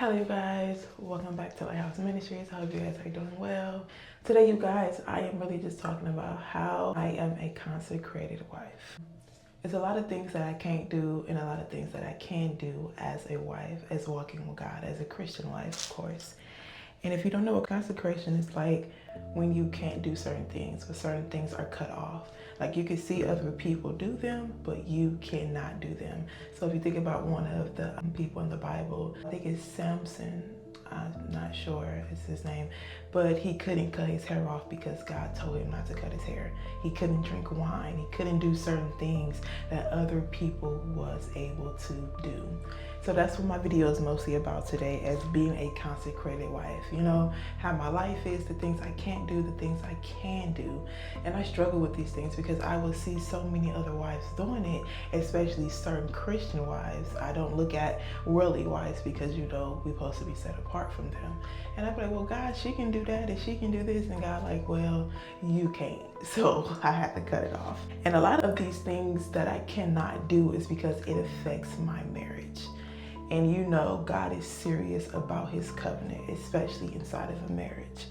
Hello you guys, welcome back to Lighthouse Ministries. I hope you guys are doing well. Today you guys, I am really just talking about how I am a consecrated wife. There's a lot of things that I can't do and a lot of things that I can do as a wife, as walking with God, as a Christian wife, of course. And if you don't know what consecration is like, when you can't do certain things, or certain things are cut off. Like you can see other people do them, but you cannot do them. So if you think about one of the people in the Bible, I think it's Samson, I'm not sure it's his name, but he couldn't cut his hair off because God told him not to cut his hair. He couldn't drink wine. He couldn't do certain things that other people was able to do. So that's what my video is mostly about today, as being a consecrated wife. You know, how my life is, the things I can't do, the things I can do. And I struggle with these things because I will see so many other wives doing it, especially certain Christian wives. I don't look at worldly wives because, you know, we're supposed to be set apart from them. And I'm like, well, God, she can do that and she can do this. And God like, well, you can't. So I had to cut it off. And a lot of these things that I cannot do is because it affects my marriage. And you know, God is serious about his covenant, especially inside of a marriage.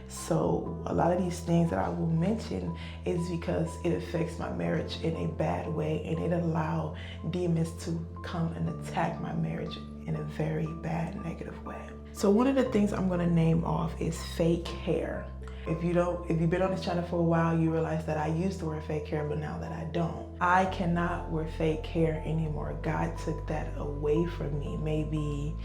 So a lot of these things that I will mention is because it affects my marriage in a bad way, and it allows demons to come and attack my marriage in a very bad, negative way. So one of the things I'm gonna name off is fake hair. If you've been on this channel for a while, you realize that I used to wear fake hair, but now that I don't. I cannot wear fake hair anymore. God took that away from me. Maybe,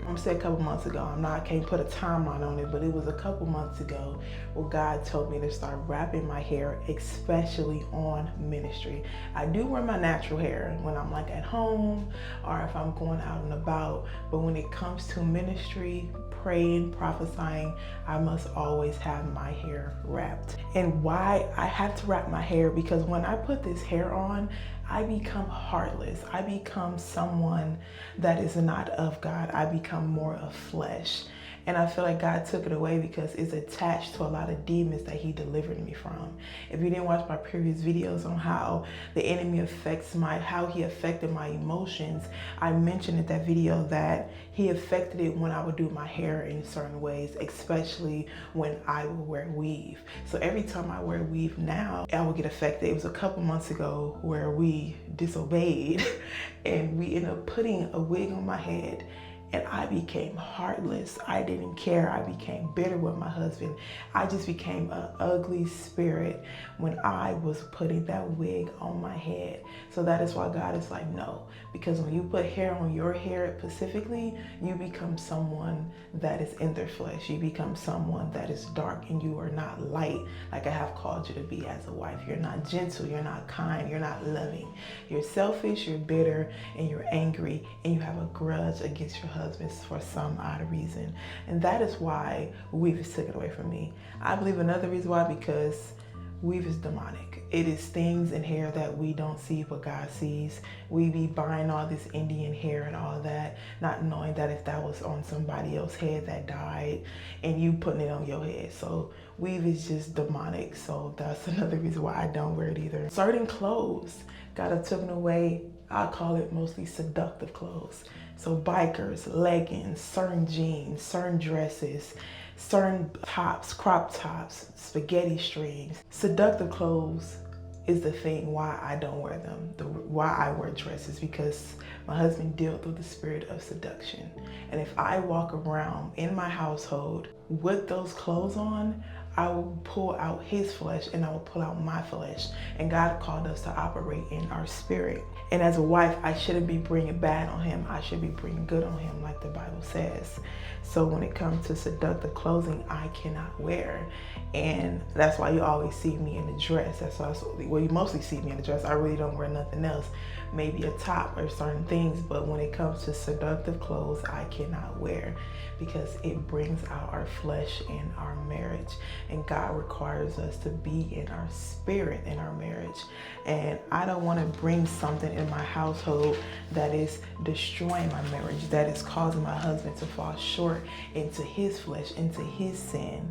I'm saying a couple months ago. I can't put a timeline on it, but it was a couple months ago where God told me to start wrapping my hair, especially on ministry. I do wear my natural hair when I'm like at home or if I'm going out and about, but when it comes to ministry, praying, prophesying, I must always have my hair wrapped. And why I have to wrap my hair, because when I put this hair on, I become heartless. I become someone that is not of God. I become more of flesh. And I feel like God took it away because it's attached to a lot of demons that he delivered me from. If you didn't watch my previous videos on how the enemy affects how he affected my emotions, I mentioned in that video that he affected it when I would do my hair in certain ways, especially when I would wear weave. So every time I wear weave now, I would get affected. It was a couple months ago where we disobeyed and we ended up putting a wig on my head. And I became heartless. I didn't care. I became bitter with my husband. I just became an ugly spirit when I was putting that wig on my head. So that is why God is like, no. Because when you put hair on your hair specifically, you become someone that is in their flesh. You become someone that is dark, and you are not light like I have called you to be as a wife. You're not gentle. You're not kind. You're not loving. You're selfish. You're bitter. And you're angry. And you have a grudge against your husband for some odd reason. And that is why weave is taken away from me. I believe another reason why, because weave is demonic. It is things in hair that we don't see what God sees. We be buying all this Indian hair and all that, not knowing that if that was on somebody else's head that died and you putting it on your head. So weave is just demonic. So that's another reason why I don't wear it either. Certain clothes God have taken away. I call it mostly seductive clothes. So bikers, leggings, certain jeans, certain dresses, certain tops, crop tops, spaghetti strings. Seductive clothes is the thing why I don't wear them. Why I wear dresses, because my husband dealt with the spirit of seduction. And if I walk around in my household with those clothes on, I will pull out his flesh and I will pull out my flesh. And God called us to operate in our spirit. And as a wife, I shouldn't be bringing bad on him. I should be bringing good on him, like the Bible says. So when it comes to seductive clothing, I cannot wear. And that's why you always see me in a dress. That's why, well, you mostly see me in a dress. I really don't wear nothing else. Maybe a top or certain things. But when it comes to seductive clothes, I cannot wear, because it brings out our flesh in our marriage. And God requires us to be in our spirit in our marriage. And I don't want to bring something in my household that is destroying my marriage, that is causing my husband to fall short into his flesh, into his sin.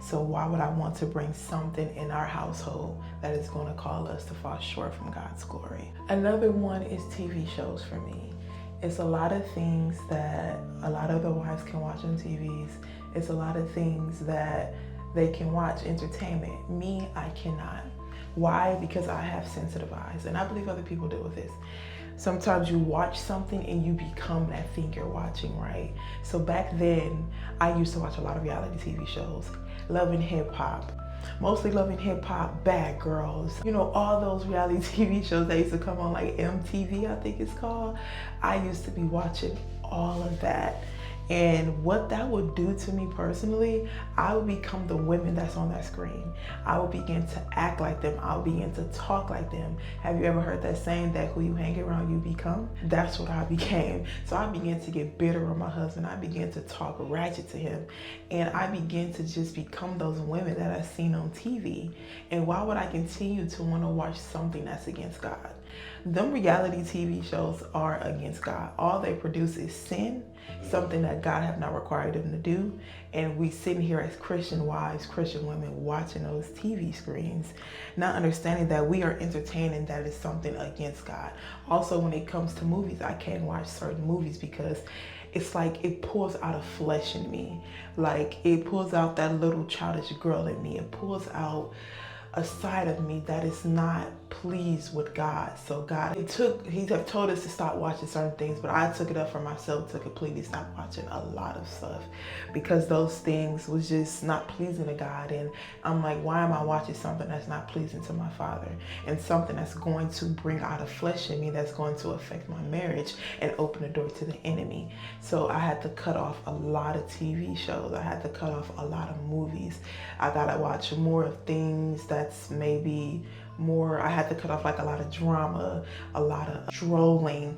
So why would I want to bring something in our household that is going to cause us to fall short from God's glory? Another one is TV shows for me. It's a lot of things that a lot lot of the wives can watch on TVs. It's a lot of things that they can watch, entertainment. Me, I cannot. Why? Because I have sensitive eyes, and I believe other people deal with this. Sometimes you watch something and you become that thing you're watching, right? So back then, I used to watch a lot of reality TV shows, Love and Hip Hop, mostly Love and Hip Hop, Bad Girls, you know, all those reality TV shows that used to come on, like MTV, I think it's called. I used to be watching all of that. And what that would do to me personally, I would become the women that's on that screen. I would begin to act like them. I would begin to talk like them. Have you ever heard that saying that who you hang around, you become? That's what I became. So I began to get bitter on my husband. I began to talk ratchet to him. And I began to just become those women that I've seen on TV. And why would I continue to want to watch something that's against God? Them reality TV shows are against God. All they produce is sin, something that God have not required them to do. And we sitting here as Christian wives, Christian women, watching those TV screens, not understanding that we are entertaining that is something against God. Also, when it comes to movies, I can't watch certain movies because it's like it pulls out a flesh in me. Like it pulls out that little childish girl in me. It pulls out a side of me that is not pleased with God. So God, he have told us to stop watching certain things, but I took it up for myself to completely stop watching a lot of stuff because those things was just not pleasing to God. And I'm like, why am I watching something that's not pleasing to my Father, and something that's going to bring out a flesh in me that's going to affect my marriage and open the door to the enemy? So I had to cut off a lot of TV shows. I had to cut off a lot of movies. I gotta watch more of things that's maybe more. I had to cut off like a lot of drama, a lot of trolling,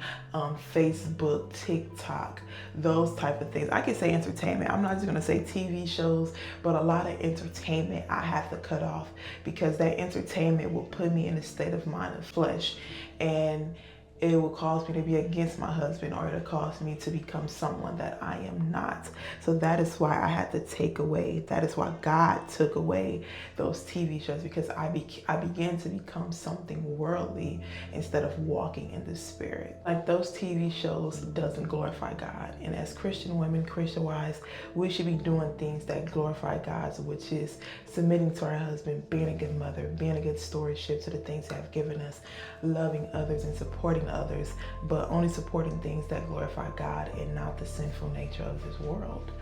Facebook, TikTok, those type of things. I could say entertainment. I'm not just gonna say TV shows, but a lot of entertainment I have to cut off because that entertainment will put me in a state of mind of flesh, and it will cause me to be against my husband, or it'll cause me to become someone that I am not. So that is why I had to take away, that is why God took away those TV shows, because I began to become something worldly instead of walking in the spirit. Like those TV shows doesn't glorify God. And as Christian women, Christian wives, we should be doing things that glorify God, which is submitting to our husband, being a good mother, being a good stewardship to the things that have given us, loving others and supporting others, but only supporting things that glorify God and not the sinful nature of this world.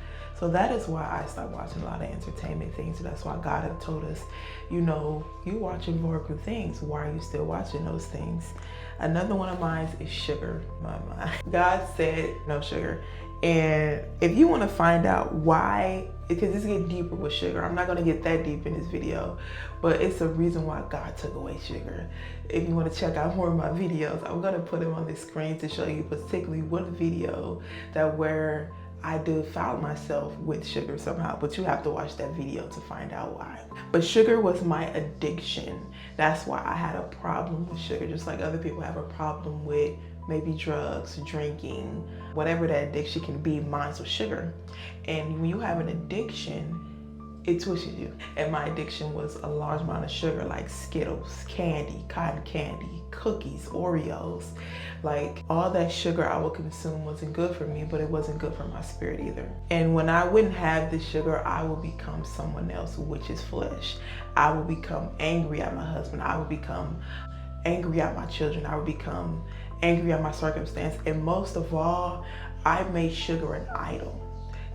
So that is why I stopped watching a lot of entertainment things. So that's why God have told us, you know, you watching vulgar things. Why are you still watching those things? Another one of mine is sugar. God said no sugar. And if you want to find out why, because this gets deeper with sugar. I'm not going to get that deep in this video, but it's a reason why God took away sugar. If you want to check out more of my videos, I'm going to put them on the screen to show you particularly one video that where I defiled myself with sugar somehow, but you have to watch that video to find out why. But sugar was my addiction. That's why I had a problem with sugar, just like other people have a problem with maybe drugs, drinking, whatever that addiction can be. Mine was sugar. And when you have an addiction, it twists you. And my addiction was a large amount of sugar, like Skittles, candy, cotton candy, cookies, Oreos. Like all that sugar I would consume wasn't good for me, but it wasn't good for my spirit either. And when I wouldn't have this sugar, I would become someone else, which is flesh. I would become angry at my husband. I would become angry at my children. I would become angry at my circumstance. And most of all, I made sugar an idol.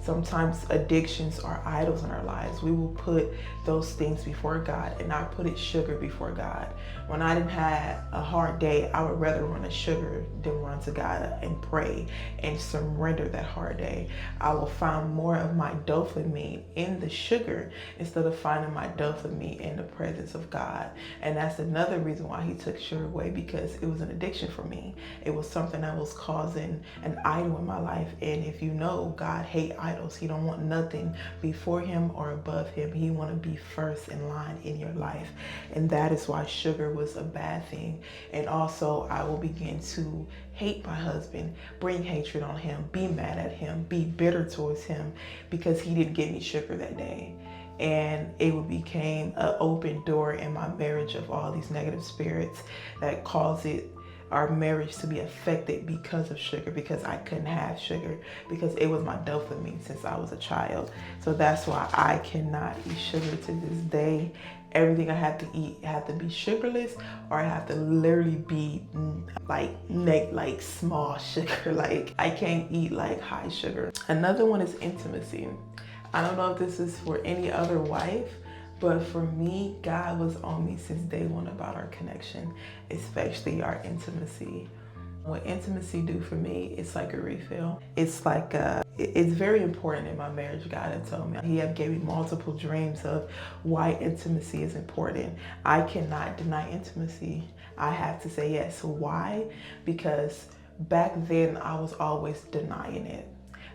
Sometimes addictions are idols in our lives. We will put those things before God, and I put sugar before God. When I didn't have a hard day, I would rather run to sugar than run to God and pray and surrender that hard day. I will find more of my dopamine in the sugar instead of finding my dopamine in the presence of God. And that's another reason why he took sugar away, because it was an addiction for me. It was something that was causing an idol in my life. And if you know, God hates idols. He don't want nothing before him or above him. He want to be first in line in your life. And that is why sugar was a bad thing. And also I will begin to hate my husband, bring hatred on him, be mad at him, be bitter towards him because he didn't give me sugar that day. And it became an open door in my marriage of all these negative spirits that caused it our marriage to be affected because of sugar, because I couldn't have sugar, because it was my dopamine since I was a child. So that's why I cannot eat sugar to this day. Everything I have to eat have to be sugarless, or I have to literally be like small sugar. Like I can't eat like high sugar. Another one is intimacy. I don't know if this is for any other wife, but for me, God was on me since day one about our connection, especially our intimacy. What intimacy do for me, it's like a refill. It's like, it's very important in my marriage. God had told me. He had gave me multiple dreams of why intimacy is important. I cannot deny intimacy. I have to say yes. Why? Because back then I was always denying it.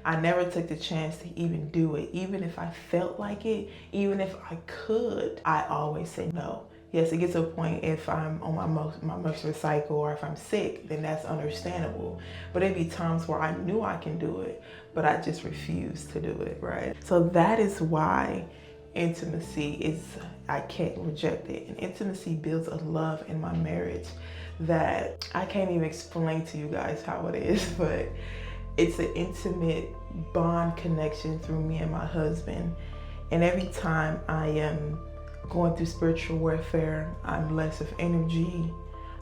I never took the chance to even do it. Even if I felt like it, even if I could, I always say no. Yes, it gets to a point if I'm on my menstrual cycle or if I'm sick, then that's understandable. But it'd be times where I knew I can do it, but I just refused to do it, right? So that is why intimacy is, I can't reject it. And intimacy builds a love in my marriage that I can't even explain to you guys how it is, but it's an intimate bond connection through me and my husband. And every time I am going through spiritual warfare, I'm less of energy.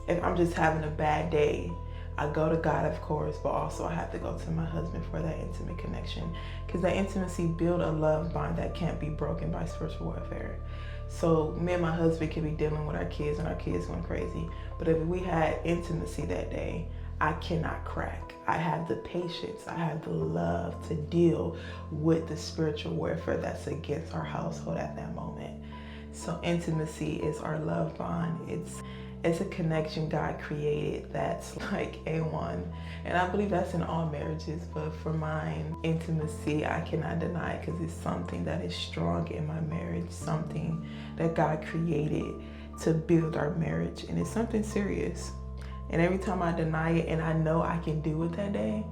If I'm just having a bad day, I go to God, of course, but also I have to go to my husband for that intimate connection, because that intimacy builds a love bond that can't be broken by spiritual warfare. So me and my husband can be dealing with our kids and our kids going crazy, but if we had intimacy that day, I cannot crack. I have the patience, I have the love to deal with the spiritual warfare that's against our household at that moment. So intimacy is our love bond. It's a connection God created that's like A1. And I believe that's in all marriages, but for mine, intimacy, I cannot deny it, because it's something that is strong in my marriage, something that God created to build our marriage, and it's something serious. And every time I deny it and I know I can do it that day,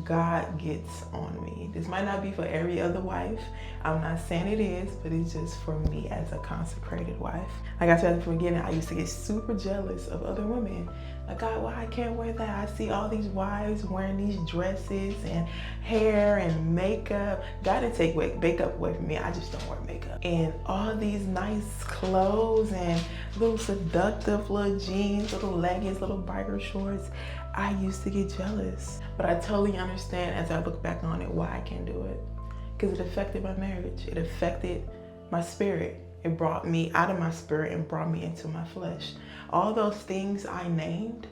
God gets on me. This might not be for every other wife. I'm not saying it is, but it's just for me as a consecrated wife. Like I said from the beginning, I used to get super jealous of other women. Like, God, why I can't wear that? I see all these wives wearing these dresses and hair and makeup. God didn't take makeup away from me. I just don't wear makeup. And all these nice clothes and little seductive little jeans, little leggings, little biker shorts. I used to get jealous. But I totally understand as I look back on it why I can't do it. Because it affected my marriage. It affected my spirit. It brought me out of my spirit and brought me into my flesh. All those things I named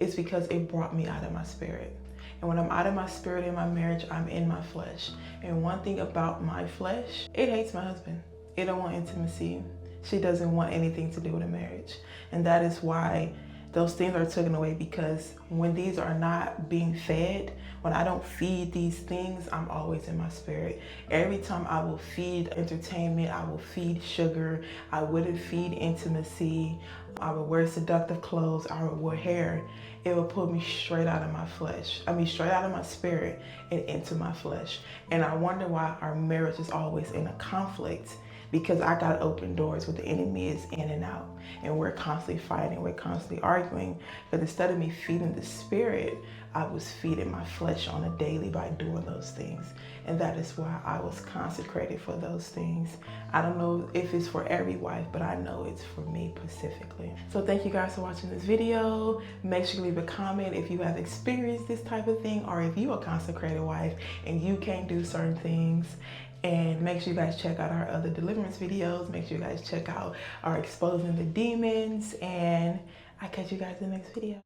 is because it brought me out of my spirit. And when I'm out of my spirit in my marriage, I'm in my flesh. And one thing about my flesh, it hates my husband. It don't want intimacy. She doesn't want anything to do with a marriage. And that is why those things are taken away, because when these are not being fed, when I don't feed these things, I'm always in my spirit. Every time I will feed entertainment, I will feed sugar, I wouldn't feed intimacy, I would wear seductive clothes, I would wear hair, it will pull me straight out of my flesh. I mean, straight out of my spirit and into my flesh. And I wonder why our marriage is always in a conflict, because I got open doors where the enemy is in and out, and we're constantly fighting, we're constantly arguing. But instead of me feeding the spirit, I was feeding my flesh on a daily by doing those things. And that is why I was consecrated for those things. I don't know if it's for every wife, but I know it's for me specifically. So thank you guys for watching this video. Make sure you leave a comment if you have experienced this type of thing, or if you're a consecrated wife and you can't do certain things. And make sure you guys check out our other deliverance videos. Make sure you guys check out our exposing the demons, and I'll catch you guys in the next video.